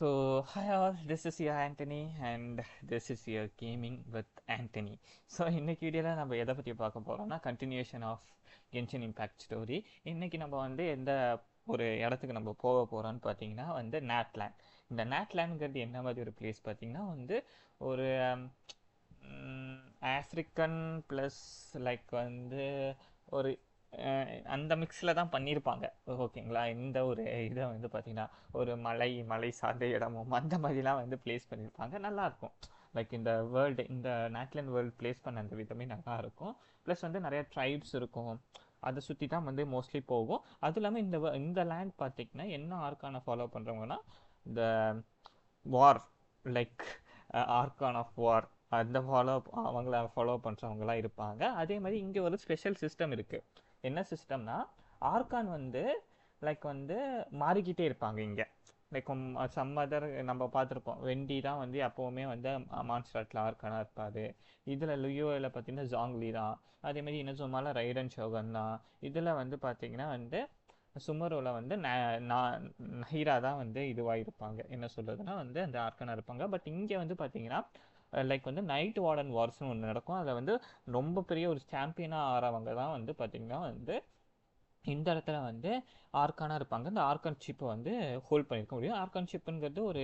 Hi all, this is your Anthony and this is your Gaming with Anthony. இன்னைக்கு வீடியோவில் நம்ம எதை பற்றி பார்க்க போகிறோம்னா கண்டினியூஷன் ஆஃப் கென்ஷன் இம்பேக்ட் ஸ்டோரி. இன்னைக்கு நம்ம எந்த ஒரு இடத்துக்கு நம்ம போக போகிறோம்னு பார்த்தீங்கன்னா நேட்லேண்ட். இந்த நேட்லேண்ட்ங்கிறது என்ன மாதிரி ஒரு பிளேஸ் பார்த்தீங்கன்னா ஒரு ஆஃப்ரிக்கன் ப்ளஸ் ஒரு அந்த மிக்ஸில் தான் பண்ணியிருப்பாங்க. ஓகேங்களா, இந்த ஒரு இதை பார்த்தீங்கன்னா ஒரு மலை சார்ந்த இடமும் அந்த மாதிரிலாம் ப்ளேஸ் பண்ணியிருப்பாங்க. நல்லாயிருக்கும். இந்த இந்த நேட்லேண்ட் வேர்ல்டு ப்ளேஸ் பண்ண அந்த விதமே நல்லா இருக்கும். ப்ளஸ் நிறைய ட்ரைப்ஸ் இருக்கும். அதை சுற்றி தான் மோஸ்ட்லி போகும். அதுவும் இல்லாமல் இந்த லேண்ட் பார்த்திங்கன்னா என்ன ஆர்கானை ஃபாலோ பண்ணுறவங்கன்னா இந்த வார் லைக் ஆர்கான் ஆஃப் வார் அந்த அவங்கள ஃபாலோ பண்ணுறவங்களாம் இருப்பாங்க. அதே மாதிரி இங்கே ஒரு ஸ்பெஷல் சிஸ்டம் இருக்குது. என்ன சிஸ்டம்னா ஆர்கான் மாறிக்கிட்டே இருப்பாங்க இங்கே. சம் அதர் நம்ம பார்த்துருப்போம். வெண்டி தான் எப்போவுமே மான்ஸ்டாட்டில் ஆர்கானாக இருப்பார். இதில் லுயோவில் பார்த்தீங்கன்னா ஜாங்லி தான். அதே மாதிரி இன்னும் ரைடன் ஷோகன் தான். இதில் பார்த்தீங்கன்னா சுமரோவில் நஹீரா தான் இதுவாக இருப்பாங்க. என்ன சொல்கிறதுனா அந்த ஆர்கானாக இருப்பாங்க. பட் இங்கே பார்த்தீங்கன்னா நைட் வார்டன் வார்ஸ்னு ஒன்று நடக்கும். அதில் ரொம்ப பெரிய ஒரு சாம்பியனாக ஆறவங்க தான் பார்த்திங்கன்னா இந்த இடத்துல ஆர்கானாக இருப்பாங்க. இந்த ஆர்கான் ஷிப்பை ஹோல்ட் பண்ணியிருக்க முடியும். ஆர்கான் ஷிப்புங்கிறது ஒரு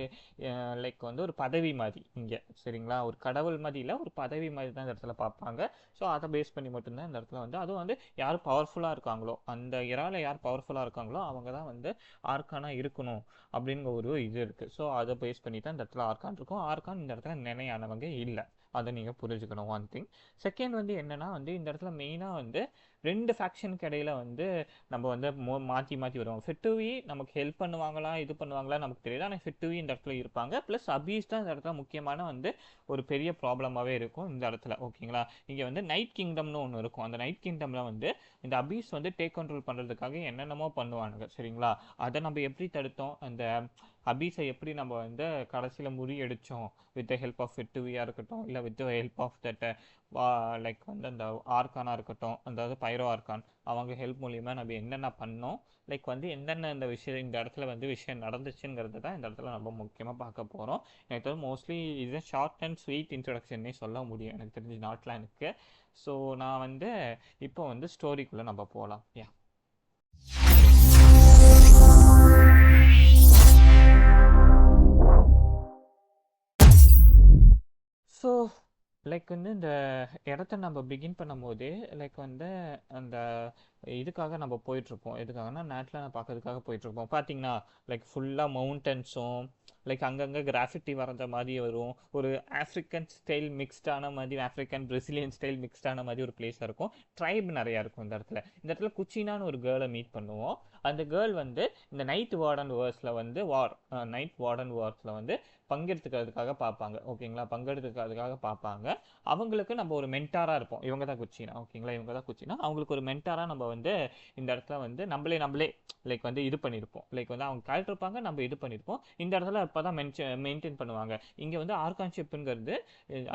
ஒரு பதவி மாதிரி இங்கே, சரிங்களா? ஒரு கடவுள் மாதிரி இல்லை, ஒரு பதவி மாதிரி தான் இந்த இடத்துல பார்ப்பாங்க. ஸோ அதை பேஸ் பண்ணி மட்டும்தான் இந்த இடத்துல அதுவும் யார் பவர்ஃபுல்லாக இருக்காங்களோ, அந்த இறால யார் பவர்ஃபுல்லாக இருக்காங்களோ அவங்க தான் ஆர்கானாக இருக்கணும் அப்படிங்கிற ஒரு இது இருக்குது. ஸோ அதை பேஸ் பண்ணி தான் இந்த இடத்துல ஆர்கான் இருக்கும். ஆர்கான் இந்த இடத்துல நினையானவங்க இல்லை. அதை நீங்கள் புரிஞ்சுக்கணும். One thing. செகண்ட் என்னென்னா இந்த இடத்துல மெயினாக ரெண்டு ஃபேக்ஷனுக்கு இடையில நம்ம மாற்றி வருவோம். ஃபெட்டுவி நமக்கு ஹெல்ப் பண்ணுவாங்களா இது பண்ணுவாங்களா நமக்கு தெரியாது. ஆனால் ஃபெட்டுவி இந்த இடத்துல இருப்பாங்க. ப்ளஸ் அபீஸ் தான் இந்த இடத்துல முக்கியமான ஒரு பெரிய ப்ராப்ளமாகவே இருக்கும் இந்த இடத்துல. ஓகேங்களா, இங்கே நைட் கிங்டம்னு ஒன்று இருக்கும். அந்த நைட் கிங்டமில் இந்த அபீஸ் டேக் கண்ட்ரோல் பண்ணுறதுக்காக என்னென்னமோ பண்ணுவானுங்க, சரிங்களா? அதை நம்ம எப்படி தடுத்தோம், அந்த அபீஸை எப்படி நம்ம கடைசியில் முறியடித்தோம், வித் த ஹெல்ப் ஆஃப் ஃபெட்டுவியாக இருக்கட்டும், இல்லை with the help of that அந்த ஆர்கானாக இருக்கட்டும், அதாவது பைரோ ஆர்கான், அவங்க ஹெல்ப் மூலியமாக நம்ம என்னென்ன பண்ணோம், என்னென்ன இந்த விஷயம் இந்த இடத்துல விஷயம் நடந்துச்சுங்கிறது தான் இந்த இடத்துல நம்ம முக்கியமாக பார்க்க போகிறோம். எனக்கு தெரிஞ்சு மோஸ்ட்லி இது ஷார்ட் அண்ட் ஸ்வீட் இன்ட்ரடக்ஷன்னே சொல்ல முடியும் எனக்கு தெரிஞ்சு நாட்லாண்டுக்கு. ஸோ நான் இப்போ ஸ்டோரிக்குள்ளே நம்ம போகலாம். ஸோ இந்த இடத்த நம்ம பிகின் பண்ணும்போதே அந்த இதுக்காக நம்ம போயிட்டுருப்போம். எதுக்காகனா நேட்லாண்டை பார்க்கறதுக்காக போயிட்டுருப்போம். பார்த்தீங்கன்னா ஃபுல்லாக மவுண்டன்ஸும் அங்கங்கே கிராஃபிட்டி வரைஞ்ச மாதிரி வரும். ஒரு ஆஃப்ரிக்கன் ஸ்டைல் மிக்ஸ்டான மாதிரி, ஆஃப்ரிக்கன் பிரசிலியன் ஸ்டைல் மிக்ஸ்டான மாதிரி ஒரு பிளேஸாக இருக்கும். ட்ரைப் நிறையா இருக்கும் இந்த இடத்துல. இந்த இடத்துல குச்சினான்னு ஒரு கேர்ளை மீட் பண்ணுவோம். அந்த கேர்ள் இந்த நைட் வார்டன் வார்ஸில் பங்கெடுத்துக்கிறதுக்காக பார்ப்பாங்க. ஓகேங்களா, பங்கெடுத்துக்கிறதுக்காக பார்ப்பாங்க. அவங்களுக்கு நம்ம ஒரு மென்டாராக இருப்போம். இவங்க தான் குச்சினா, ஓகேங்களா, இவங்க தான் குச்சினா அவங்களுக்கு ஒரு மென்டாராக நம்ம இந்த இடத்துல நம்மளே இது பண்ணியிருப்போம். அவங்க கேரக்டர் இருப்பாங்க, நம்ம இது பண்ணியிருப்போம். இந்த இடத்துல இப்போ தான் மெயின்டைன் பண்ணுவாங்க. இங்கே ஆர்கான்ஷிப்புங்கிறது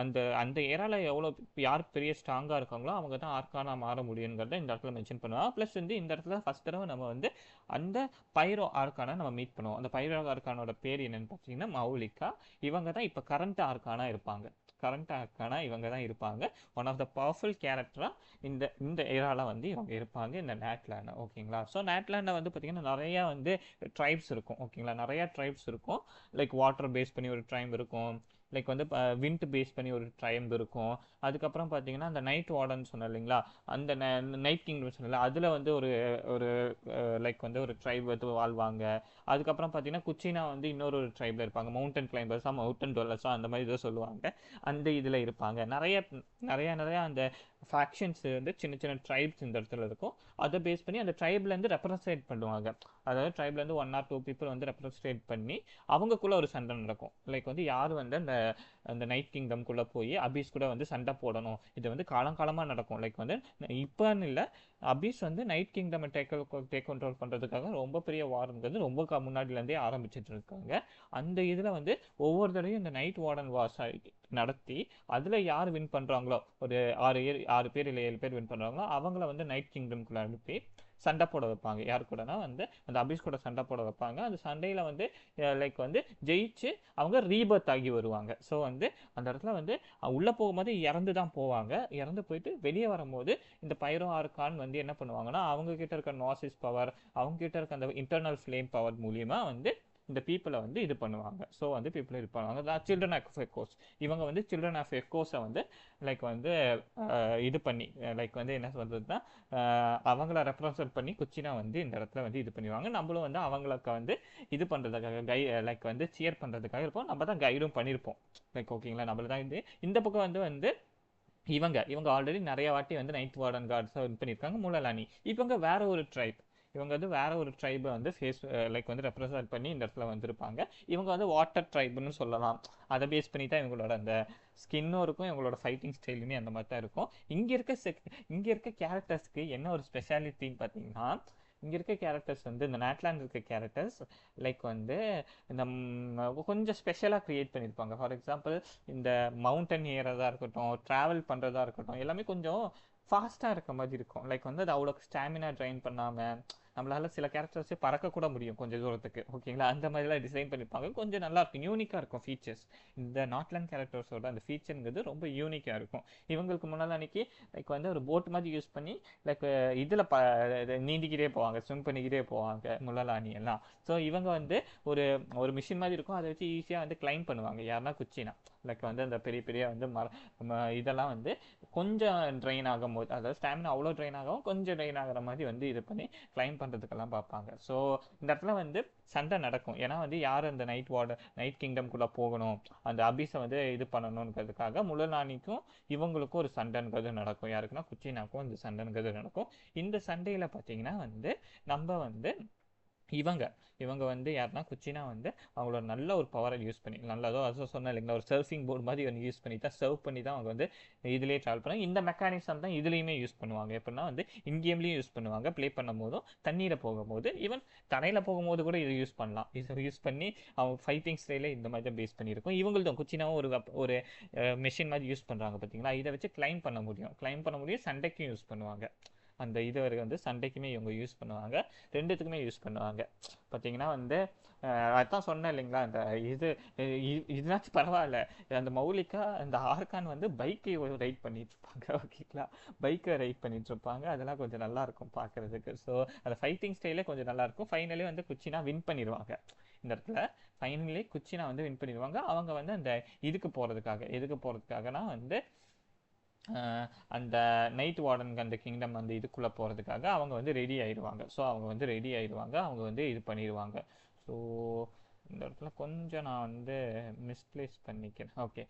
அந்த அந்த ஏரால எவ்வளோ யார் பெரிய ஸ்ட்ராங்காக இருக்காங்களோ அவங்க தான் ஆர்கானாக மாற முடியுங்கிறத இந்த இடத்துல மென்ஷன் பண்ணுவாங்க. ப்ளஸ் இந்த இடத்துல ஃபஸ்ட் தடவை நம்ம அந்த பைரோ ஆர்கானை நம்ம மீட் பண்ணுவோம். அந்த பைரோ ஆர்கானோட பேர் என்னன்னு பார்த்தீங்கன்னா மௌலிகா. இவங்க தான் இப்போ கரண்ட் ஆர்கானாக இருப்பாங்க. இவங்க தான் இருப்பாங்க. ஒன் ஆஃப் த பவர்ஃபுல் கேரக்டராக இந்த ஏரால இவங்க இருப்பாங்க இந்த நேட்லேண்டை. ஓகேங்களா, ஸோ நேட்லேண்டை பார்த்தீங்கன்னா நிறையா ட்ரைப்ஸ் இருக்கும். ஓகேங்களா, நிறையா ட்ரைப்ஸ் இருக்கும். வாட்டர் பேஸ் பண்ணி ஒரு ட்ரைப் இருக்கும். விண்ட் பேஸ் பண்ணி ஒரு ட்ரைப் இருக்கும். அதுக்கப்புறம் பார்த்தீங்கன்னா அந்த நைட் வார்டன் சொன்னேன் இல்லைங்களா, அந்த நைட் கிங்டம் சொன்னல, அதில் ஒரு ஒரு ஒரு ட்ரைப் வாழ்வாங்க. அதுக்கப்புறம் பார்த்தீங்கன்னா குச்சினா இன்னொரு ட்ரைபில் இருப்பாங்க. மவுண்டன் கிளைம்பர்ஸாக, மவுண்டன் டொல்லர்ஸாக, அந்த மாதிரி இதை சொல்லுவாங்க. அந்த இதில் இருப்பாங்க. நிறையா அந்த ஃபேக்ஷன்ஸ் சின்ன சின்ன ட்ரைப்ஸ் இந்த இடத்துல இருக்கும். அதை பேஸ் பண்ணி அந்த ட்ரைப்லேருந்து ரெப்ரசன்ட் பண்ணுவாங்க. அதாவது ட்ரைப்லேருந்து 1 or 2 பீப்புள் ரெப்ரசன்ட் பண்ணி அவங்கக்குள்ளே ஒரு சண்டை நடக்கும். யார் அந்த அந்த நைட் கிங்டம்குள்ளே போய் அபீஸ் கூட சண்டை போடணும். இது காலங்காலமாக நடக்கும். இப்போன்னு இல்லை, Hafiz night kingdom take control பண்ணுறதுக்காக ரொம்ப பெரிய வார்ங்கிறது ரொம்ப முன்னாடிலேருந்தே ஆரம்பிச்சிட்டு இருக்காங்க. அந்த இதில் ஒவ்வொரு தடையும் இந்த நைட் வார்டன் வார்ஸ் நடத்தி அதில் யார் வின் பண்ணுறாங்களோ, ஒரு 6 பேர் இல்லை 7 பேர் வின் பண்ணுறாங்களோ அவங்கள நைட் கிங்டம்குள்ளே அனுப்பி சண்டை போட வைப்பாங்க. யார் கூடனா வந்து அந்த அபிஸ் கூட சண்டை போட வைப்பாங்க. அந்த சண்டையில் வந்து லைக் வந்து ஜெயிச்சு அவங்க ரீபர்த் ஆகி வருவாங்க. ஸோ வந்து அந்த இடத்துல வந்து உள்ளே போகும்போது இறந்து தான் போவாங்க. இறந்து போயிட்டு வெளியே வரும்போது இந்த பைரோ ஆர்கான் வந்து என்ன பண்ணுவாங்கன்னா அவங்க கிட்ட இருக்க நாசிஸ் பவர், அவங்க கிட்ட இருக்க அந்த இன்டர்னல் ஃப்ளேம் பவர் மூலியமா வந்து இந்த பீப்புளை வந்து இது பண்ணுவாங்க. ஸோ வந்து பீப்புளை இது பண்ணுவாங்க. சில்ட்ரன் ஆஃப் எக்கோஸ், இவங்க வந்து சில்ட்ரன் ஆஃப் எக்கோஸை வந்து லைக் வந்து இது பண்ணி லைக் வந்து என்ன சொல்றதுன்னா அவங்கள ரெப்ரசன்ட் பண்ணி குச்சினா வந்து இந்த இடத்துல வந்து இது பண்ணுவாங்க. நம்மளும் வந்து அவங்களுக்கு வந்து இது பண்ணுறதுக்காக லைக் வந்து சியர் பண்ணுறதுக்காக இருப்போம். நம்ம தான் கைடும் பண்ணியிருப்போம். லைக் ஓகேங்களா, நம்மள தான் இந்த பக்கம் வந்து இவங்க ஆல்ரெடி நிறைய வாட்டி வந்து நைட் வார்டன் கார்ட்ஸை இது பண்ணியிருக்காங்க. முலலானி இவங்க வேற ஒரு ட்ரைப். இவங்க வந்து வேற ஒரு ட்ரைபை வந்து லைக் வந்து ரெப்ரசன்ட் பண்ணி இந்த இடத்துல வந்திருப்பாங்க. இவங்க வந்து வாட்டர் ட்ரைப்னு சொல்லலாம். அதை பேஸ் பண்ணி தான் இவங்களோட அந்த ஸ்கின்னும் இருக்கும், இவங்களோட ஃபைட்டிங் ஸ்டைலுமே அந்த மாதிரி தான் இருக்கும். இங்கே இருக்க கேரக்டர்ஸ்க்கு என்ன ஒரு ஸ்பெஷாலிட்டின்னு பார்த்தீங்கன்னா, இங்கே இருக்க கேரக்டர்ஸ் வந்து இந்த நேட்லாண்ட் இருக்க கேரக்டர்ஸ் லைக் வந்து இந்த கொஞ்சம் ஸ்பெஷலாக க்ரியேட் பண்ணியிருப்பாங்க. ஃபார் எக்ஸாம்பிள் இந்த மவுண்டன் ஏறதா இருக்கட்டும், ட்ராவல் பண்ணுறதா இருக்கட்டும், எல்லாமே கொஞ்சம் ஃபாஸ்ட்டாக இருக்க மாதிரி இருக்கும். லைக் வந்து அது அவ்வளோ ஸ்டாமினா ட்ரைன் பண்ணாமல் நம்மளால சில கேரக்டர்ஸே பறக்கக்கூட முடியும் கொஞ்சம் தூரத்துக்கு. ஓகேங்களா, அந்த மாதிரிலாம் டிசைன் பண்ணியிருப்பாங்க. கொஞ்சம் நல்லா இருக்கும், யூனிக்காக இருக்கும் ஃபீச்சர்ஸ். இந்த நாட்லாண்ட் கேரக்டர்ஸோட அந்த ஃபீச்சருங்கிறது ரொம்ப யூனிக்காக இருக்கும். இவங்களுக்கு முன்னால் அன்னைக்கு லைக் வந்து ஒரு போட் மாதிரி யூஸ் பண்ணி லைக் இதில் நீந்திக்கிட்டே போவாங்க, ஸ்விம் பண்ணிக்கிட்டே போவாங்க முலலானி எல்லாம். ஸோ இவங்க வந்து ஒரு ஒரு மிஷின் மாதிரி இருக்கும், அதை வச்சு ஈஸியாக வந்து கிளைம் பண்ணுவாங்க. யாருன்னா குச்சினா லைக் வந்து அந்த பெரிய பெரிய வந்து இதெல்லாம் வந்து கொஞ்சம் ட்ரெயின் ஆகும் போது, அதாவது ஸ்டாமினா அவ்வளோ ட்ரெயின் ஆகும், கொஞ்சம் ட்ரெயின் ஆகிற மாதிரி வந்து இது பண்ணி கிளைம் பண்ணுறதுக்கெல்லாம் பார்ப்பாங்க. ஸோ இந்த இடத்துல வந்து சண்டை நடக்கும். ஏன்னா வந்து யார் அந்த நைட் கிங்டம்குள்ளே போகணும், அந்த அபிஸை வந்து இது பண்ணணுன்றதுக்காக முலலானிக்கும் இவங்களுக்கும் ஒரு சண்டைங்கிறது நடக்கும். யாருக்குன்னா குச்சினாக்கும் இந்த சண்டைங்கிறது நடக்கும். இந்த சண்டையில் பார்த்தீங்கன்னா வந்து நம்ம வந்து இவங்க வந்து யாருன்னா குச்சினா வந்து அவங்களோட நல்ல ஒரு பவரை யூஸ் பண்ணி நல்லதோ அதோ சொன்ன இல்லைங்களா, ஒரு சர்ஃபிங் போர்டு மாதிரி ஒன்று யூஸ் பண்ணி தான் சர்வ் பண்ணி தான் அவங்க வந்து இதுலேயே ட்ராவல் பண்ணாங்க. இந்த மெக்கானிசம் தான் இதுலேயுமே யூஸ் பண்ணுவாங்க. எப்படின்னா வந்து இன்கேம்லேயும் யூஸ் பண்ணுவாங்க, ப்ளே பண்ணும் போதும் தண்ணீரை போகும்போது, ஈவன் தரையில் போகும்போது கூட இதை யூஸ் பண்ணலாம். இதை யூஸ் பண்ணி அவங்க ஃபைட்டிங் ஸ்டைலே இந்த மாதிரி தான் பேஸ் பண்ணியிருக்கும். இவங்களும் குச்சினாவும் ஒரு மெஷின் மாதிரி யூஸ் பண்ணுறாங்க பார்த்தீங்களா, இதை வச்சு கிளைம் பண்ண முடியும். சண்டைக்கும் யூஸ் பண்ணுவாங்க. அந்த இது வந்து சண்டைக்குமே இவங்க யூஸ் பண்ணுவாங்க, ரெண்டுத்துக்குமே யூஸ் பண்ணுவாங்க. பார்த்தீங்கன்னா வந்து அதான் சொன்னேன் இல்லைங்களா, அந்த இதுனாச்சும் பரவாயில்ல, அந்த மௌலிகா அந்த ஆர்கான் வந்து பைக்கை ரைட் பண்ணிட்டு இருப்பாங்க. ஓகேங்களா, பைக்கை ரைட் பண்ணிட்டு இருப்பாங்க. அதெல்லாம் கொஞ்சம் நல்லா இருக்கும் பார்க்கறதுக்கு. ஸோ அந்த ஃபைட்டிங் ஸ்டைலே கொஞ்சம் நல்லா இருக்கும். ஃபைனலி வந்து குச்சினா வின் பண்ணிடுவாங்க. இந்த இடத்துல ஃபைனலி குச்சினா வந்து வின் பண்ணிடுவாங்க. அவங்க வந்து அந்த எதுக்கு போகிறதுக்காகனா வந்து அந்த நைட் வார்டனுக்கு அந்த கிங்டம் அந்த இதுக்குள்ளே போகிறதுக்காக அவங்க வந்து ரெடி ஆயிடுவாங்க. ஸோ அவங்க வந்து இது பண்ணிடுவாங்க. ஸோ இந்த இடத்துல கொஞ்சம் நான் வந்து மிஸ்பிளேஸ் பண்ணிக்கிறேன். ஓகே,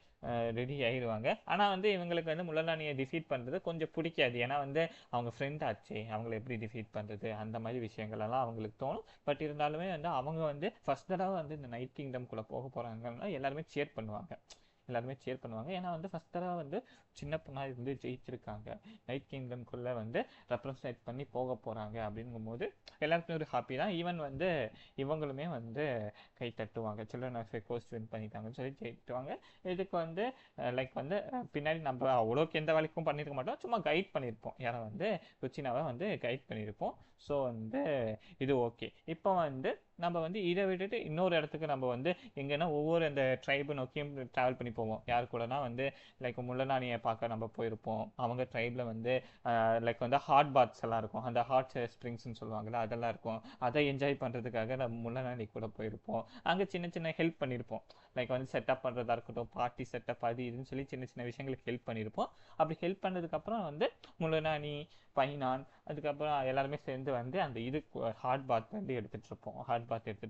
ரெடி ஆயிடுவாங்க. ஆனால் வந்து இவங்களுக்கு வந்து முலலானியை டிஃபீட் பண்ணுறது கொஞ்சம் பிடிக்காது. ஏன்னா வந்து அவங்க ஃப்ரெண்ட் ஆச்சு, அவங்கள எப்படி டிஃபீட் பண்ணுறது, அந்த மாதிரி விஷயங்கள் எல்லாம் அவங்களுக்கு தோணும். பட் இருந்தாலுமே வந்து அவங்க வந்து ஃபர்ஸ்ட் தடவை வந்து இந்த நைட் கிங்டம்குள்ளே போக போகிறாங்கன்னா எல்லாருமே சேர் பண்ணுவாங்க. ஏன்னா வந்து ஃபர்ஸ்ட் தடவை வந்து சின்ன பொண்ணாக இருந்து ஜெயிச்சிருக்காங்க, நைட் கிங்டம்குள்ளே வந்து ரெப்ரசன்ட் பண்ணி போக போகிறாங்க. அப்படிங்கும்போது எல்லாருக்குமே ஒரு ஹாப்பி தான். ஈவன் வந்து இவங்களுமே வந்து கை தட்டுவாங்க, சில்ட்ரன் ஆஃப் எக்கோஸ் வின் பண்ணிட்டாங்கன்னு சொல்லி ஜெயிட்டுவாங்க. இதுக்கு வந்து லைக் வந்து பின்னாடி நம்ம அவ்வளோக்கு எந்த வேலைக்கும் பண்ணியிருக்க மாட்டோம், சும்மா கைட் பண்ணியிருப்போம். யாரை வந்து ருச்சினாவை வந்து கைட் பண்ணியிருப்போம். ஸோ வந்து இது ஓகே. இப்போ வந்து நம்ம வந்து இதை விட்டுட்டு இன்னொரு இடத்துக்கு நம்ம வந்து எங்கன்னா ஒவ்வொரு அந்த ட்ரைபை நோக்கியும் ட்ராவல் பண்ணி போவோம். யார் கூடனா வந்து லைக் முள்ளநாணியை பார்க்க நம்ம போயிருப்போம். அவங்க ட்ரைபில் வந்து லைக் வந்து ஹாட் பாத்ஸ் எல்லாம் இருக்கும், அந்த ஹாட் ஸ்ப்ரிங்ஸ்ன்னு சொல்லுவாங்கள்ல, அதெல்லாம் இருக்கும். அதை என்ஜாய் பண்ணுறதுக்காக நம்ம முள்ளநாணி கூட போயிருப்போம். அங்கே சின்ன சின்ன ஹெல்ப் பண்ணியிருப்போம். லைக் வந்து செட்டப் பண்ணுறதா இருக்கட்டும், பார்ட்டி செட்டப் அது இதுன்னு சொல்லி சின்ன சின்ன விஷயங்களுக்கு ஹெல்ப் பண்ணியிருப்போம். அப்படி ஹெல்ப் பண்ணதுக்கப்புறம் வந்து முள்ளநாணி, பைனான், அதுக்கப்புறம் எல்லாருமே சேர்ந்து வந்து அந்த இது ஹாட் பாத் வந்து எடுத்துகிட்டு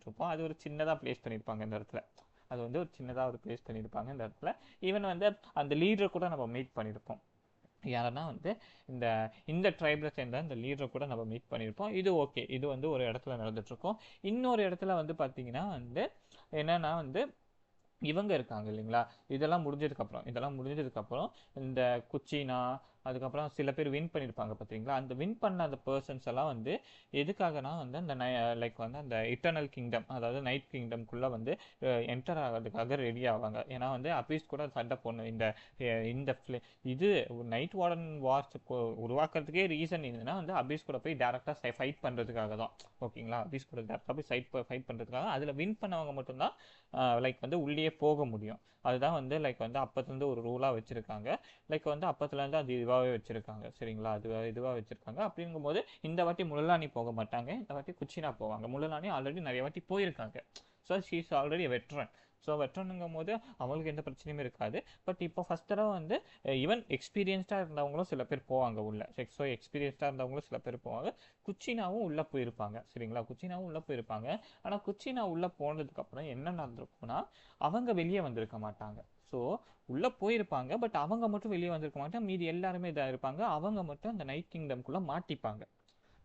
இருப்போம். அது ஒரு சின்னதாக பிளேஸ் பண்ணியிருப்பாங்க இந்த இடத்துல. அது வந்து ஒரு சின்னதாக ஒரு பிளேஸ் பண்ணியிருப்பாங்க இந்த இடத்துல. ஈவன் வந்து அந்த லீடரை கூட நம்ம மீட் பண்ணியிருப்போம். யாருன்னா வந்து இந்த ட்ரைபில் சேர்ந்த இந்த லீடரை கூட நம்ம மீட் பண்ணியிருப்போம். இது ஓகே, இது வந்து ஒரு இடத்துல நடந்துட்டுருக்கோம். இன்னொரு இடத்துல வந்து பார்த்தீங்கன்னா வந்து என்னன்னா வந்து இவங்க இருக்காங்க இல்லைங்களா, இதெல்லாம் முடிஞ்சதுக்கப்புறம் இந்த குச்சினா அதுக்கப்புறம் சில பேர் வின் பண்ணியிருப்பாங்க பார்த்தீங்களா, அந்த வின் பண்ண அந்த பர்சன்ஸ் எல்லாம் வந்து எதுக்காகனா வந்து அந்த லைக் வந்து அந்த இட்டர்னல் கிங்டம், அதாவது நைட் கிங்டம்குள்ளே வந்து என்டர் ஆகிறதுக்காக ரெடி ஆவாங்க. ஏன்னா வந்து அபீஸ் கூட சண்டை போடணும். இந்த இது நைட் வார்டன் வார்ஸ் உருவாக்குறதுக்கே ரீசன் என்னன்னா வந்து அபீஸ் கூட போய் டேரெக்டாக ஃபைட் பண்ணுறதுக்காக தான். ஓகேங்களா, அபீஸ் கூட டேரெக்டாக போய் ஃபைட் பண்ணுறதுக்காக அதில் வின் பண்ணவங்க மட்டும்தான் லைக் வந்து உள்ளே போக முடியும். அதுதான் வந்து லைக் வந்து அப்பத்துலேருந்து ஒரு ரூலாக வச்சுருக்காங்க. லைக் வந்து அப்பத்துலேருந்து அது இதுவாகவே வச்சுருக்காங்க. சரிங்களா, அது இதுவாக வச்சுருக்காங்க. அப்படிங்கும்போது இந்த வாட்டி முள்ளலானி போக மாட்டாங்க, இந்த வாட்டி குச்சினா போவாங்க. முள்ளலானி ஆல்ரெடி நிறைய வாட்டி போயிருக்காங்க. So she is already veteran. So வெட்ரனுங்கும் போது அவங்களுக்கு எந்த பிரச்சனையும் இருக்காது. பட் இப்போ ஃபஸ்ட் தடவை வந்து ஈவன் எக்ஸ்பீரியன்ஸ்டாக இருந்தவங்களும் சில பேர் போவாங்க உள்ள. ஸோ எக்ஸ்பீரியன்ஸ்டாக இருந்தவங்களும் சில பேர் போவாங்க. குச்சினாவும் உள்ளே போயிருப்பாங்க. சரிங்களா, குச்சினாவும் உள்ளே போயிருப்பாங்க. ஆனால் குச்சினா உள்ளே போனதுக்கப்புறம் என்ன நடந்திருக்கும்னா, அவங்க வெளியே வந்திருக்க மாட்டாங்க. ஸோ உள்ளே போயிருப்பாங்க, பட் அவங்க மட்டும் வெளியே வந்திருக்க மாட்டாங்க. மீதி எல்லாருமே இதாக இருப்பாங்க. அவங்க மட்டும் அந்த நைட் கிங்டம்குள்ளே மாட்டிப்பாங்க.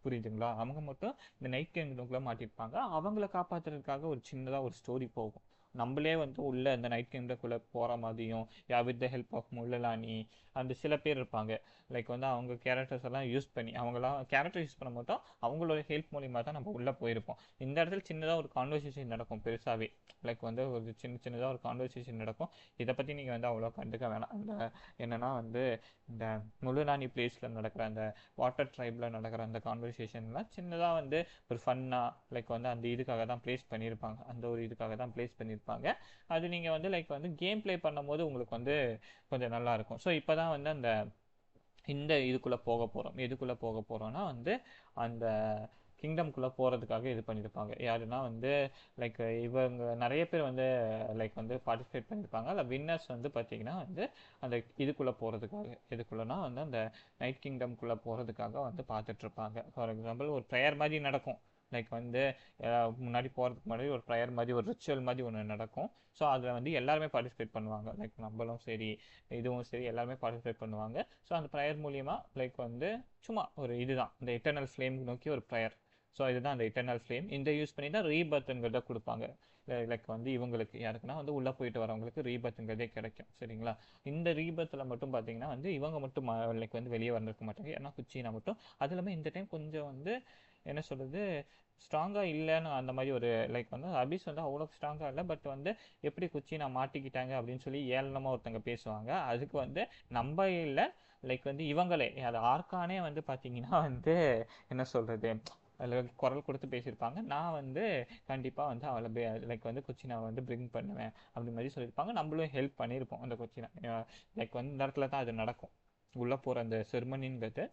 புரியுதுங்களா, அவங்க மட்டும் இந்த நைட் கிங்டம்குள்ளே மாட்டிருப்பாங்க. அவங்கள காப்பாற்றுறதுக்காக ஒரு சின்னதாக ஒரு ஸ்டோரி போகும். நம்மளே வந்து உள்ள இந்த நைட் கிங்டம்குள்ளே போகிற மாதிரியும், வித் த ஹெல்ப் ஆஃப் முள்ளலானி அந்த சில பேர் இருப்பாங்க. லைக் வந்து அவங்க கேரக்டர்ஸ் எல்லாம் யூஸ் பண்ணி, அவங்களாம் கேரக்டர் யூஸ் பண்ண மாட்டோம், அவங்களோட ஹெல்ப் மூலியமாக தான் நம்ம உள்ளே போயிருப்போம். இந்த இடத்துல சின்னதாக ஒரு கான்வர்சேஷன் நடக்கும் பெருசாகவே. லைக் வந்து ஒரு சின்னதாக ஒரு கான்வர்சேஷன் நடக்கும். இதை பற்றி நீங்கள் வந்து அவ்வளோ கண்டுக்க வேணாம். அந்த என்னென்னா வந்து இந்த முள்ளுநாணி பிளேஸில் நடக்கிற அந்த வாட்டர் ட்ரைபில் நடக்கிற அந்த கான்வர்சேஷன்லாம் சின்னதாக வந்து ஒரு ஃபன்னாக லைக் வந்து அந்த இதுக்காக தான் ப்ளேஸ் பண்ணியிருப்பாங்க. அந்த ஒரு இதுக்காக தான் ப்ளேஸ் பண்ணியிருப்பாங்க. அது நீங்கள் வந்து லைக் வந்து கேம் ப்ளே பண்ணும்போது உங்களுக்கு வந்து கொஞ்சம் நல்லாயிருக்கும். ஸோ இப்போ தான் வந்து இந்த இதுக்குள்ளே போக போகிறோம். எதுக்குள்ளே போக போகிறோன்னா வந்து அந்த கிங்டம்குள்ளே போகிறதுக்காக இது பண்ணியிருப்பாங்க. யாருன்னா வந்து லைக் இவங்க நிறைய பேர் வந்து லைக் வந்து பார்ட்டிசிபேட் பண்ணியிருப்பாங்க. அதில் வின்னர்ஸ் வந்து பார்த்திங்கன்னா வந்து அந்த இதுக்குள்ளே போகிறதுக்காக, எதுக்குள்ளேனா வந்து அந்த நைட் கிங்டம்குள்ளே போகிறதுக்காக வந்து பார்த்துட்ருப்பாங்க. ஃபார் எக்ஸாம்பிள் ஒரு ப்ரேயர் மாதிரி நடக்கும். லைக் வந்து முன்னாடி போகிறதுக்கு முன்னாடி ஒரு ப்ரேயர் மாதிரி, ஒரு ரிச்சுவல் மாதிரி ஒன்று நடக்கும். ஸோ அதில் வந்து எல்லாருமே பார்ட்டிசிபேட் பண்ணுவாங்க. லைக் நம்மளும் சரி, இதுவும் சரி, எல்லாருமே பார்ட்டிசிபேட் பண்ணுவாங்க. ஸோ அந்த ப்ரேயர் மூலியமாக லைக் வந்து சும்மா ஒரு இதுதான் இந்த இட்டர்னல் ஃப்ளேம் நோக்கி ஒரு ப்ரேயர். ஸோ இதுதான் அந்த இட்டர்னல் ஃப்ளேம். இந்த யூஸ் பண்ணி தான் ரீபர்த்துங்கிறத கொடுப்பாங்க. லைக் வந்து இவங்களுக்கு யாருக்குன்னா வந்து உள்ளே போயிட்டு வரவங்களுக்கு ரீபர்த்துங்கிறதே கிடைக்கும். சரிங்களா, இந்த ரீபர்த்தில் மட்டும் பார்த்தீங்கன்னா வந்து இவங்க மட்டும் லைக் வந்து வெளியே வந்திருக்க மாட்டாங்க. ஏன்னா குச்சினா மட்டும் அது இல்லாமல் இந்த டைம் கொஞ்சம் வந்து என்ன சொல்கிறது, ஸ்ட்ராங்காக இல்லைன்னு அந்த மாதிரி ஒரு லைக் வந்து அபிஸ் வந்து அவ்வளோ ஸ்ட்ராங்காக இல்லை. பட் வந்து எப்படி குச்சினா மாட்டிக்கிட்டாங்க அப்படின்னு சொல்லி ஏளனமாக ஒருத்தங்க பேசுவாங்க. அதுக்கு வந்து நம்ம இல்லை, லைக் வந்து இவங்களே, அது ஆர்கானே வந்து பார்த்தீங்கன்னா வந்து என்ன சொல்கிறது, அதில் குரல் கொடுத்து பேசியிருப்பாங்க. நான் வந்து கண்டிப்பாக வந்து அவளை லைக் வந்து கொச்சினை வந்து பிரிங் பண்ணுவேன் அப்படி மாதிரி சொல்லியிருப்பாங்க. நம்மளும் ஹெல்ப் பண்ணியிருப்போம் அந்த கொச்சினை. லைக் வந்து இந்த இடத்துல தான் அது நடக்கும். உள்ளே போகிற அந்த செர்மனிங்கிறது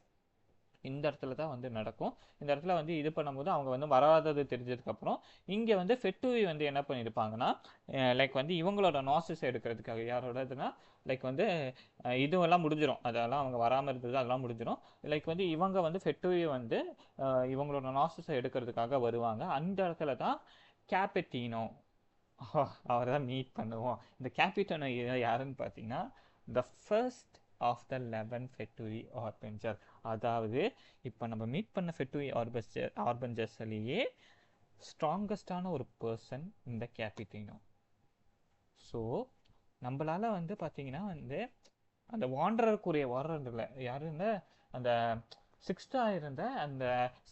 இந்த இடத்துல தான் வந்து நடக்கும். இந்த இடத்துல வந்து இது பண்ணும்போது அவங்க வந்து வராதது தெரிஞ்சதுக்கப்புறம் இங்கே வந்து ஃபெட்டுவி வந்து என்ன பண்ணியிருப்பாங்கன்னா லைக் வந்து இவங்களோட நாசஸ் எடுக்கிறதுக்காக, யாரோடதுன்னா லைக் வந்து இதுவெல்லாம் முடிஞ்சிடும், அதெல்லாம் அவங்க வராமல் இருந்தது அதெல்லாம் முடிஞ்சிடும். லைக் வந்து இவங்க வந்து ஃபெட்டுவி வந்து இவங்களோட நாசஸை எடுக்கிறதுக்காக வருவாங்க. அந்த இடத்துல தான் கேபிட்டினோ அவரை தான் மீட் பண்ணுவோம். இந்த கேபிட்டனோ யாருன்னு பார்த்தீங்கன்னா த ஃபர்ஸ்ட் ஆஃப் த 11 ஃபெட்டுவி ஆர்பெஞ்சர். அதாவது இப்போ நம்ம மீட் பண்ண ஃபெட்டுவி ஆர்பெஞ்சர்ஸ்லேயே ஸ்ட்ராங்கஸ்டான ஒரு பர்சன் இந்த கேபிட்டினோ. ஸோ நம்மளால் வந்து பார்த்தீங்கன்னா வந்து அந்த வாண்டரருக்குரிய வாண்டரில் யாருன்னா அந்த சிக்ஸ்த்தாக இருந்த அந்த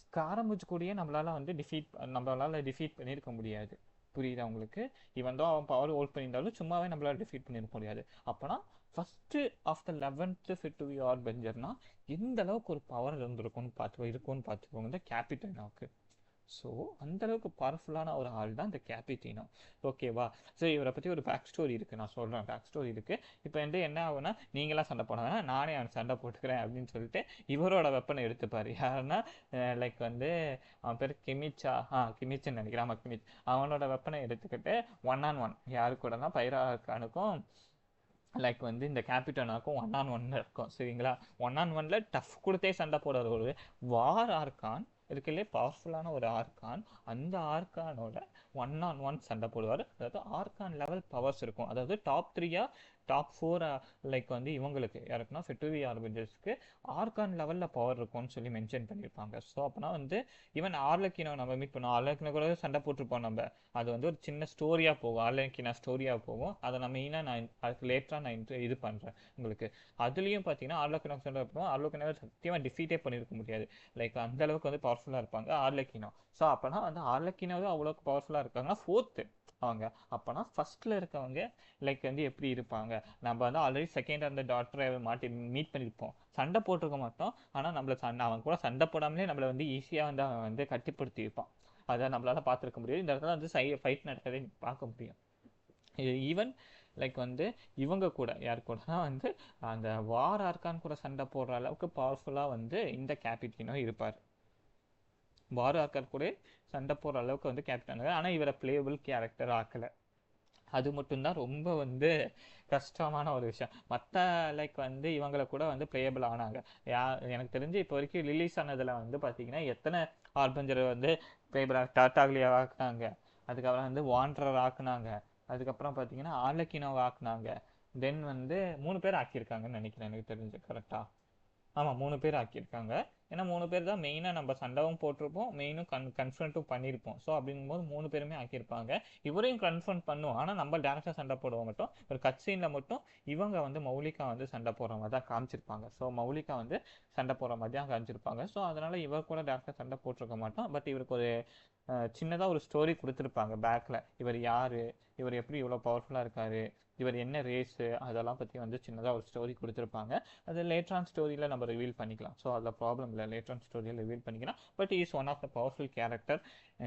ஸ்காரமுஜ் கூடயே நம்மளால் டிஃபீட் பண்ணியிருக்க முடியாது. புரியுதா உங்களுக்கு? இவன் தான் அவன் பவர் ஹோல்ட் பண்ணியிருந்தாலும் சும்மாவே நம்மளால் டிஃபீட் பண்ணியிருக்க முடியாது. அப்போனா ஃபஸ்ட்டு ஆஃப் த 11th ஃபெட்டுவி ஆர்பெஞ்சர்னா எந்த அளவுக்கு ஒரு பவர் இருக்கும்னு பார்த்துக்கோங்க இந்த கேபிட்டனாவுக்கு. ஸோ அந்தளவுக்கு பவர்ஃபுல்லான ஒரு ஆள் தான் இந்த கேபிட்டினோ. ஓகேவா? ஸோ இவரை பற்றி ஒரு பேக் ஸ்டோரி இருக்குது, நான் சொல்கிறேன். பேக் ஸ்டோரி இருக்குது. இப்போ வந்து என்ன ஆகுனா, நீங்களாம் சண்டை போட வேணாம், நானே அவன் சண்டை போட்டுக்கிறேன் அப்படின்னு சொல்லிட்டு இவரோட வெப்பனை எடுத்துப்பார். யாருன்னா லைக் வந்து அவன் பேர் கிமிச்சுன்னு நினைக்கிறேன். ஆமாம், கிமிச். அவனோட வெப்பனை எடுத்துக்கிட்டு 1-on-1 யாரு கூடனா பைராக்கானுக்கும் லைக் வந்து இந்த கேபிட்டனாக்கும் 1-on-1 இருக்கும். சரிங்களா, 1-on-1 டஃப் கொடுத்தே சண்டை போடுற ஒரு வார் ஆர்கான் இதுக்குள்ளே பவர்ஃபுல்லான ஒரு ஆர்கான். அந்த ஆர்கானோட 1-on-1 சண்டை போடுவார். அதாவது ஆர்கான் லெவல் பவர்ஸ் இருக்கும். அதாவது டாப் 3 டாப் 4 லைக் வந்து இவங்களுக்கு யாருக்குன்னா ஃபெட்டுவி ஆர்பிட்டர்ஸ்க்கு ஆர்கான் லெவலில் பவர் இருக்கும்னு சொல்லி மென்ஷன் பண்ணியிருப்பாங்க. ஸோ அப்போனா வந்து ஈவன் ஆர்லக்கினோ நம்ம மீட் பண்ணோம். ஆர்லக்கினோ கூட சண்டை போட்டிருப்போம் நம்ம. அது வந்து ஒரு சின்ன ஸ்டோரியாக போகும், ஆர்லக்கினா ஸ்டோரியாக போகும். அதை நம்ம மெயினாக நான் அதுக்கு லேட்டராக நான் இது பண்ணுறேன் உங்களுக்கு. அதுலேயும் பார்த்தீங்கன்னா ஆர்லக்கினோ சண்டை போடுவோம். ஆர்லக்கினோ சத்தியமாக டிஃபீட்டே பண்ணியிருக்க முடியாது. லைக் அந்த அளவுக்கு வந்து பவர்ஃபுல்லாக இருப்பாங்க ஆர்லக்கினோ. ஸோ அப்போனா வந்து ஆர்லக்கினோவே அவ்வளோக்கு பவர்ஃபுல்லாக இருக்காங்கன்னா ஃபோர்த்து அவங்க. அப்போனா ஃபர்ஸ்ட்டில் இருக்கவங்க லைக் வந்து எப்படி இருப்பாங்க? நம்ம வந்து ஆல்ரெடி செகண்ட் அந்த டாக்டரை மாட்டி மீட் பண்ணியிருப்போம். சண்டை போட்டிருக்க மாட்டோம். ஆனால் நம்மளை அவன் கூட சண்டை போடாமலே நம்மளை வந்து ஈஸியாக வந்து அவன் வந்து கட்டிப்படுத்தி வைப்பான். அதை நம்மளால பார்த்துருக்க முடியும். இந்த இடத்துல வந்து ஃபைட் நடக்கிறதே பார்க்க முடியும். இது ஈவன் லைக் வந்து இவங்க கூட யார் கூடனா வந்து அந்த வார் ஆர்கான் கூட சண்டை போடுற அளவுக்கு பவர்ஃபுல்லாக வந்து இந்த கேபிட்டினோ இருப்பார். வார் ஆர்கான் கூட சண்டை போடுற அளவுக்கு வந்து கேப்டன். ஆனால் இவரை பிளேபிள் கேரக்டர் ஆக்கலை. அது மட்டும்தான் ரொம்ப வந்து கஷ்டமான ஒரு விஷயம். மற்ற லைக் வந்து இவங்களை கூட வந்து பிளேயபிள் ஆனாங்க. எனக்கு தெரிஞ்சு இப்போ வரைக்கும் ரிலீஸ் ஆனதில் வந்து பார்த்தீங்கன்னா எத்தனை ஆர்பஞ்சரை வந்து பிளேயபிள் டாட்டாக்லியா ஆக்குனாங்க, அதுக்கப்புறம் வந்து வாண்டரர் ஆக்குனாங்க, அதுக்கப்புறம் பார்த்தீங்கன்னா ஆர்லக்கினோவை ஆக்குனாங்க. தென் வந்து 3 பேர் ஆக்கியிருக்காங்கன்னு நினைக்கிறேன் எனக்கு தெரிஞ்சு. கரெக்டாக ஆமாம் 3 பேர் ஆக்கியிருக்காங்க. ஏன்னா 3 பேர் தான் மெயினாக நம்ம சண்டாவும் போட்டிருப்போம், மெயினும் கன்ஃபரண்ட்டும் பண்ணியிருப்போம். ஸோ அப்படிங்கும்போது 3 பேருமே ஆக்கியிருப்பாங்க. இவரையும் கன்ஃபரண்ட் பண்ணுவோம். ஆனால் நம்ம டேரக்டாக சண்டை போடுவோம் மட்டும். ஒரு கட் சீனில் மட்டும் இவங்க வந்து மௌலிகா வந்து சண்டை போடுற மாதிரி தான் காமிச்சிருப்பாங்க. ஸோ மௌலிகா வந்து சண்டை போடுற மாதிரி தான் காமிச்சிருப்பாங்க. ஸோ அதனால் இவர் கூட டேரக்டாக சண்டை போட்டிருக்க மாட்டோம். பட் இவருக்கு ஒரு சின்னதாக ஒரு ஸ்டோரி கொடுத்துருப்பாங்க பேக்கில். இவர் யார், இவர் எப்படி இவ்வளோ பவர்ஃபுல்லாக இருக்கார், இவர் என்ன ரேஸு, அதெல்லாம் பற்றி வந்து சின்னதாக ஒரு ஸ்டோரி கொடுத்துருப்பாங்க. அது லேட்டரான் ஸ்டோரியில் நம்ம ரிவீல் பண்ணிக்கலாம். ஸோ அதில் ப்ராப்ளம் இல்லை, லேட்டரான் ஸ்டோரியில் ரிவீல் பண்ணிக்கலாம். But is one of the powerful character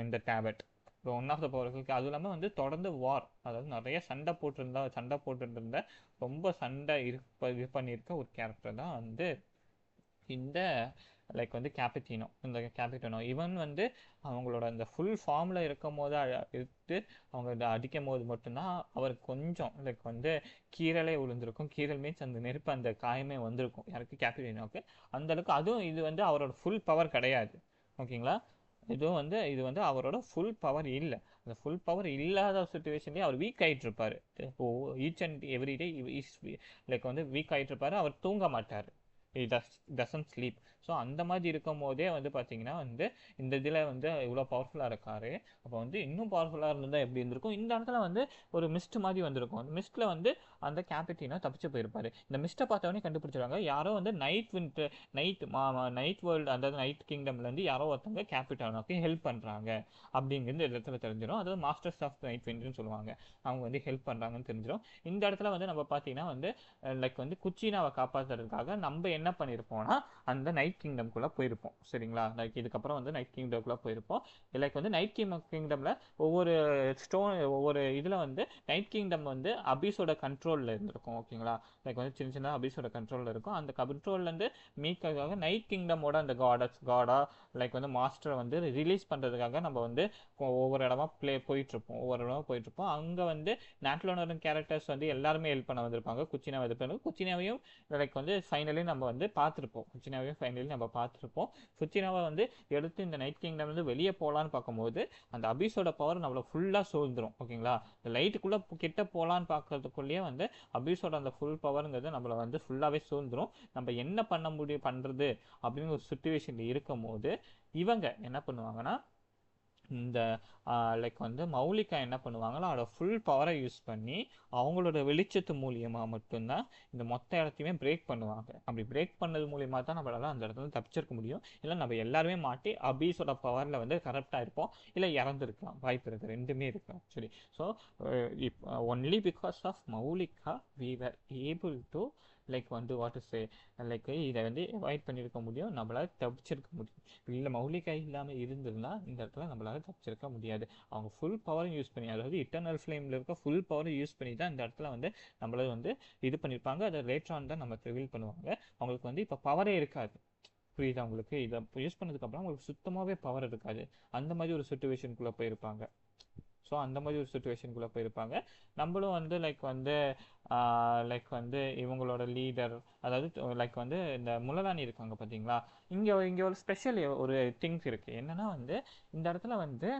இந்த டேபட். இப்போ ஒன் ஆஃப் த பவர்ஃபுல். அதுவும் இல்லாமல் வந்து தொடர்ந்து வார், அதாவது நிறைய சண்டை போட்டுருந்த ரொம்ப சண்டை இது பண்ணியிருக்க ஒரு கேரக்டர் தான் வந்து இந்த லைக் வந்து கேபிட்டினோ. இவன் வந்து அவங்களோட அந்த ஃபுல் ஃபார்மில் இருக்கும் போது எடுத்து அவங்க அடிக்கும் போது மட்டும்தான் அவருக்கு கொஞ்சம் லைக் வந்து கீரலே விழுந்திருக்கும். கீரல் மீன்ஸ் அந்த நெருப்பு அந்த காயமே வந்திருக்கும் யாருக்கு, கேபிட்டினோக்கு. அந்த அளவுக்கு. அதுவும் இது வந்து அவரோட ஃபுல் பவர் கிடையாது, ஓகேங்களா. இது வந்து அவரோட ஃபுல் பவர் இல்லை. அந்த ஃபுல் பவர் இல்லாத சுச்சுவேஷன்லேயே அவர் வீக் ஆகிட்டு இருப்பார். Each and every day like வந்து வீக் ஆகிட்டு இருப்பார். அவர் தூங்க மாட்டார், டசன்ட் ஸ்லீப். ஸோ அந்த மாதிரி இருக்கும் போதே வந்து பார்த்தீங்கன்னா வந்து இந்த இதில் வந்து இவ்வளோ பவர்ஃபுல்லாக இருக்காரு. அப்போ வந்து இன்னும் பவர்ஃபுல்லாக இருந்தால் எப்படி இருந்திருக்கும். இந்த இடத்துல வந்து ஒரு மிஸ்ட் மாதிரி வந்திருக்கும். அந்த மிஸ்ட்டில் வந்து அந்த கேபிட்டினோ தப்பிச்சு போயிருப்பாரு. இந்த மிஸ்ட்டை பார்த்தவொடனே கண்டுபிடிச்சிருவாங்க யாரோ வந்து நைட் வேர்ல்டு, அதாவது நைட் கிங்டம்லேருந்து யாரோ ஒருத்தவங்க கேபிட்டானோக்கு ஹெல்ப் பண்ணுறாங்க அப்படிங்கிறது இடத்துல தெரிஞ்சிடும். அதாவது மாஸ்டர்ஸ் ஆஃப் நைட் விண்ட்னு சொல்லுவாங்க. அவங்க வந்து ஹெல்ப் பண்ணுறாங்கன்னு தெரிஞ்சிடும். இந்த இடத்துல வந்து நம்ம பார்த்தீங்கன்னா வந்து லைக் வந்து குச்சினாவை காப்பாற்றுறதுக்காக நம்ம என்ன பண்ணியிருப்போம்னா அந்த நைட் கிங்டம்குள்ளே போயிருப்போம். சரிங்களா. லைக் இதுக்கப்புறம் வந்து நைட் கிங்டம்குள்ளே போயிருப்போம். லைக் வந்து நைட் கிங்டமில் ஒவ்வொரு இதில் வந்து நைட் கிங்டம் வந்து அபிஸோட கண்ட்ரோலில் இருந்திருக்கும், ஓகேங்களா. லைக் வந்து சின்ன அபிஸோட கண்ட்ரோலில் இருக்கும். அந்த கண்ட்ரோல்லேருந்து மீட்கிறதுக்காக நைட் கிங்டமோட அந்த காடா லைக் வந்து மாஸ்டரை வந்து ரிலீஸ் பண்ணுறதுக்காக நம்ம வந்து ஒவ்வொரு இடமா போயிட்டுருப்போம். அங்கே வந்து நாட்லோனரும் கேரக்டர்ஸ் வந்து எல்லாருமே ஹெல்ப் பண்ண வந்திருப்பாங்க. குச்சினாவையும் லைக் வந்து ஃபைனலி நம்ம வந்து பார்த்துருப்போம். குச்சினாவை வந்து எடுத்து இந்த நைட் கிங்டம் வந்து வெளியே போகலான்னு பார்க்கும்போது அந்த அபிஸோட பவர் நம்மளை ஃபுல்லாக சூழ்ந்துடும், ஓகேங்களா. இந்த லைட்டுக்குள்ளே கிட்ட போகலான்னு பார்க்கறதுக்குள்ளேயே வந்து அபிஸோட அந்த ஃபுல் பவருங்கிறது நம்மளை வந்து ஃபுல்லாகவே சூழ்ந்துடும். நம்ம என்ன பண்ணுறது அப்படின்னு ஒரு சுச்சுவேஷனில் இருக்கும் போது இவங்க என்ன பண்ணுவாங்கன்னா இந்த லைக் வந்து மௌலிகா என்ன பண்ணுவாங்களோ அதோட ஃபுல் பவரை யூஸ் பண்ணி அவங்களோட வெளிச்சத்து மூலியமாக மட்டும்தான் இந்த மொத்த இடத்தையுமே பிரேக் பண்ணுவாங்க. அப்படி பிரேக் பண்ணது மூலியமாக தான் நம்மளால அந்த இடத்துல தப்பிச்சிருக்க முடியும். இல்லை நம்ம எல்லாருமே மாட்டி அபீஸோட பவரில் வந்து கரெக்டாக இருப்போம், இல்லை இறந்துருக்கலாம், வாய்ப்பு இருக்குது, ரெண்டுமே இருக்கும் actually. So only because of Moulika we were able to like வந்து வாட் டு சே லைக் இதை வந்து அவாய்ட் பண்ணியிருக்க முடியும், நம்மளால் தப்பிச்சிருக்க முடியும். இல்லை மௌலிகா இல்லாமல் இருந்திருந்தா இந்த இடத்துல நம்மளால் தப்பிச்சிருக்க முடியாது. அவங்க ஃபுல் பவரும் யூஸ் பண்ணி, அதாவது இட்டர்னல் ஃப்ளேமில் இருக்க ஃபுல் பவரை யூஸ் பண்ணி தான் இந்த இடத்துல வந்து நம்மள வந்து இது பண்ணியிருப்பாங்க. அதை லேட்டர் ஆன் தான் நம்ம ரிவீல் பண்ணுவாங்க. அவங்களுக்கு வந்து இப்போ பவரே இருக்காது, புரியுதா உங்களுக்கு. இதை யூஸ் பண்ணதுக்கப்புறம் அவங்களுக்கு சுத்தமாகவே பவர் இருக்காது. அந்த மாதிரி ஒரு சுச்சுவேஷனுக்குள்ளே போயிருப்பாங்க. ஸோ அந்த மாதிரி ஒரு சுச்சுவேஷனுக்குள்ளே போயிருப்பாங்க. நம்மளும் வந்து லைக் வந்து இவங்களோட லீடர், அதாவது லைக் வந்து இந்த முள்ளலானி இருக்காங்க பார்த்தீங்களா, இங்கே ஒரு ஸ்பெஷல் ஒரு திங்ஸ் இருக்குது. என்னன்னா வந்து இந்த இடத்துல வந்து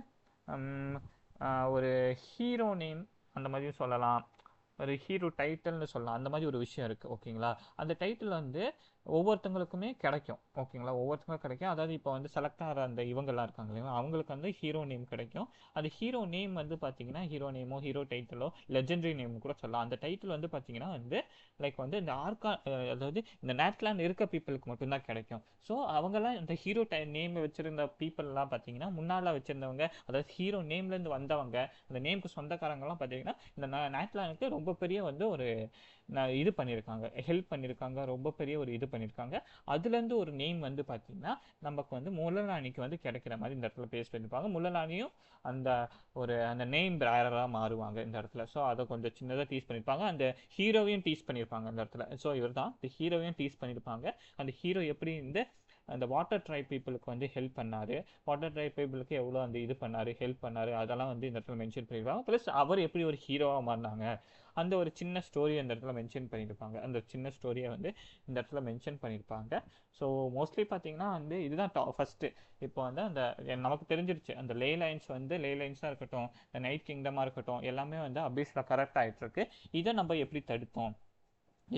ஒரு ஹீரோ நேம் அந்த மாதிரியும் சொல்லலாம், ஒரு ஹீரோ டைட்டில்னு சொல்லலாம், அந்த மாதிரி ஒரு விஷயம் இருக்குது. ஓகேங்களா, அந்த டைட்டில் வந்து ஒவ்வொருத்தங்களுக்குமே கிடைக்கும். ஓகேங்களா, ஒவ்வொருத்தங்களுக்கும் கிடைக்கும். அதாவது இப்போ வந்து செலக்ட் ஆகிற அந்த இவங்கெல்லாம் இருக்காங்க இல்லைங்களா, அவங்களுக்கு வந்து ஹீரோ நேம் கிடைக்கும். அந்த ஹீரோ நேம் வந்து பார்த்தீங்கன்னா ஹீரோ நேமோ ஹீரோ டைட்டிலோ லெஜெண்டரி நேம் கூட சொல்லலாம். அந்த டைட்டில் வந்து பார்த்தீங்கன்னா வந்து லைக் வந்து இந்த அதாவது இந்த நேட்லாண்ட் இருக்க பீப்புளுக்கு மட்டும்தான் கிடைக்கும். ஸோ அவங்கெல்லாம் இந்த ஹீரோ நேம் வச்சிருந்த பீப்புளெலாம் பார்த்தீங்கன்னா முன்னால் வச்சிருந்தவங்க, அதாவது ஹீரோ நேம்லேருந்து வந்தவங்க, அந்த நேமுக்கு சொந்தக்காரங்கலாம் பார்த்தீங்கன்னா இந்த நேட்லாண்டுக்கு ரொம்ப பெரிய வந்து ஒரு இது பண்ணியிருக்காங்க, ஹெல்ப் பண்ணியிருக்காங்க, ரொம்ப பெரிய ஒரு இது பண்ணியிருக்காங்க. அதுலேருந்து ஒரு நேம் வந்து பார்த்தீங்கன்னா நமக்கு வந்து முள்ளலானிக்கு வந்து கிடைக்கிற மாதிரி இந்த இடத்துல பேஸ் பண்ணியிருப்பாங்க. முள்ளலானியும் அந்த நேம் பேரராக மாறுவாங்க இந்த இடத்துல. ஸோ அதை கொஞ்சம் சின்னதாக டீஸ் பண்ணியிருப்பாங்க. அந்த ஹீரோவையும் டீஸ் பண்ணியிருப்பாங்க அந்த இடத்துல. ஸோ இவர் தான் இந்த ஹீரோவையும் டீஸ் பண்ணியிருப்பாங்க. அந்த ஹீரோ எப்படி அந்த வாட்டர் ட்ரைப் பீப்புளுக்கு வந்து ஹெல்ப் பண்ணாரு, வாட்டர் ட்ரைப் பீப்புளுக்கு எவ்வளோ அந்த இது பண்ணாரு, ஹெல்ப் பண்ணாரு, அதெல்லாம் வந்து இந்த இடத்துல மென்ஷன் பண்ணியிருப்பாங்க. ப்ளஸ் அவர் எப்படி ஒரு ஹீரோவாக மாறினாங்க அந்த ஒரு சின்ன ஸ்டோரி அந்த இடத்துல மென்ஷன் பண்ணியிருப்பாங்க. அந்த சின்ன ஸ்டோரியை வந்து இந்த இடத்துல மென்ஷன் பண்ணியிருப்பாங்க. ஸோ மோஸ்ட்லி பார்த்தீங்கன்னா வந்து இதுதான் ஃபஸ்ட்டு. இப்போ வந்து அந்த நமக்கு தெரிஞ்சிருச்சு அந்த லே லைன்ஸாக இருக்கட்டும், இந்த நைட் கிங்டமாக இருக்கட்டும், எல்லாமே வந்து அபிஸில் கரெக்ட் ஆகிட்டு இருக்கு. இதை நம்ம எப்படி தடுத்தோம்,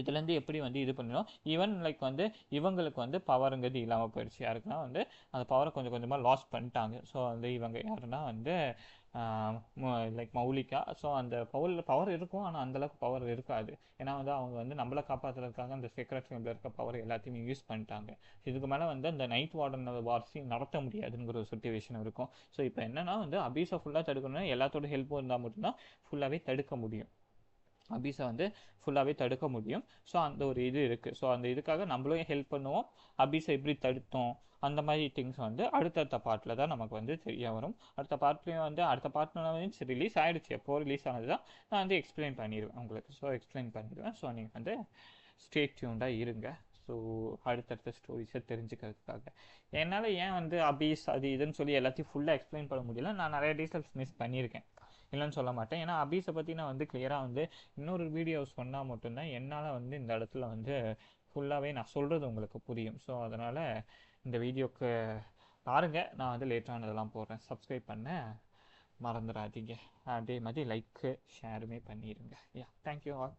இதுலேருந்து எப்படி வந்து இது பண்ணணும். ஈவன் லைக் வந்து இவங்களுக்கு வந்து பவருங்கிறது இல்லாமல் போயிடுச்சு. யாருக்குன்னா வந்து அந்த பவரை கொஞ்சம் கொஞ்சமாக லாஸ் பண்ணிட்டாங்க. ஸோ வந்து இவங்க யாருன்னா வந்து லைக் மௌலிகா. ஸோ அந்த பவர் இருக்கும், ஆனால் அந்தளவுக்கு பவர் இருக்காது. ஏன்னா வந்து அவங்க வந்து நம்மளை காப்பாற்றுறதுக்காக அந்த சீக்ரெட் ரூமில் இருக்க பவர் எல்லாத்தையுமே யூஸ் பண்ணிட்டாங்க. இதுக்கு மேலே வந்து அந்த நைட் வார்டன் வார்ஸையும் நடத்த முடியாதுங்கிற ஒரு சுச்சுவேஷன் இருக்கும். ஸோ இப்போ என்னன்னா வந்து அபீஸை ஃபுல்லாக தடுக்கணும்னா எல்லாத்தோட ஹெல்ப்பும் இருந்தால் மட்டும்தான் ஃபுல்லாகவே தடுக்க முடியும், அபீஸை வந்து ஃபுல்லாகவே தடுக்க முடியும். ஸோ அந்த ஒரு இது இருக்குது. ஸோ அந்த இதுக்காக நம்மளும் ஹெல்ப் பண்ணுவோம். அபீஸை எப்படி தடுத்தோம் அந்த மாதிரி திங்ஸ் வந்து அடுத்தடுத்த பார்ட்டில் தான் நமக்கு வந்து தெரிய வரும். அடுத்த பார்ட்லேயும் வந்து அடுத்த பார்ட்ல ரிலீஸ் ஆகிடுச்சு, எப்போ ரிலீஸ் ஆனது தான் நான் வந்து எக்ஸ்பிளைன் பண்ணிடுவேன் உங்களுக்கு. ஸோ எக்ஸ்பிளைன் பண்ணிடுவேன். ஸோ நீங்கள் வந்து ஸ்டே டியூன்டாக இருங்க. ஸோ அடுத்தடுத்த ஸ்டோரிஸை தெரிஞ்சுக்கிறதுக்காக என்னால் ஏன் வந்து அபீஸ் அது இதுன்னு சொல்லி எல்லாத்தையும் ஃபுல்லாக எக்ஸ்பிளைன் பண்ண முடியல. நான் நிறைய டீட்டெயில்ஸ் மிஸ் பண்ணியிருக்கேன், இல்லைன்னு சொல்ல மாட்டேன். ஏன்னா அபீஸை பற்றி நான் வந்து கிளியராக வந்து இன்னொரு வீடியோ சொன்னால் மட்டும்தான் என்னால் வந்து இந்த இடத்துல வந்து ஃபுல்லாகவே நான் சொல்கிறது உங்களுக்கு புரியும். ஸோ அதனால் இந்த வீடியோக்கு பாருங்கள், நான் வந்து லேட்டானதெல்லாம் போடுறேன். சப்ஸ்கிரைப் பண்ண மறந்துடாதீங்க. அதே மாதிரி லைக்கு ஷேருமே பண்ணிடுங்க. யா, தேங்க்யூ ஆல்.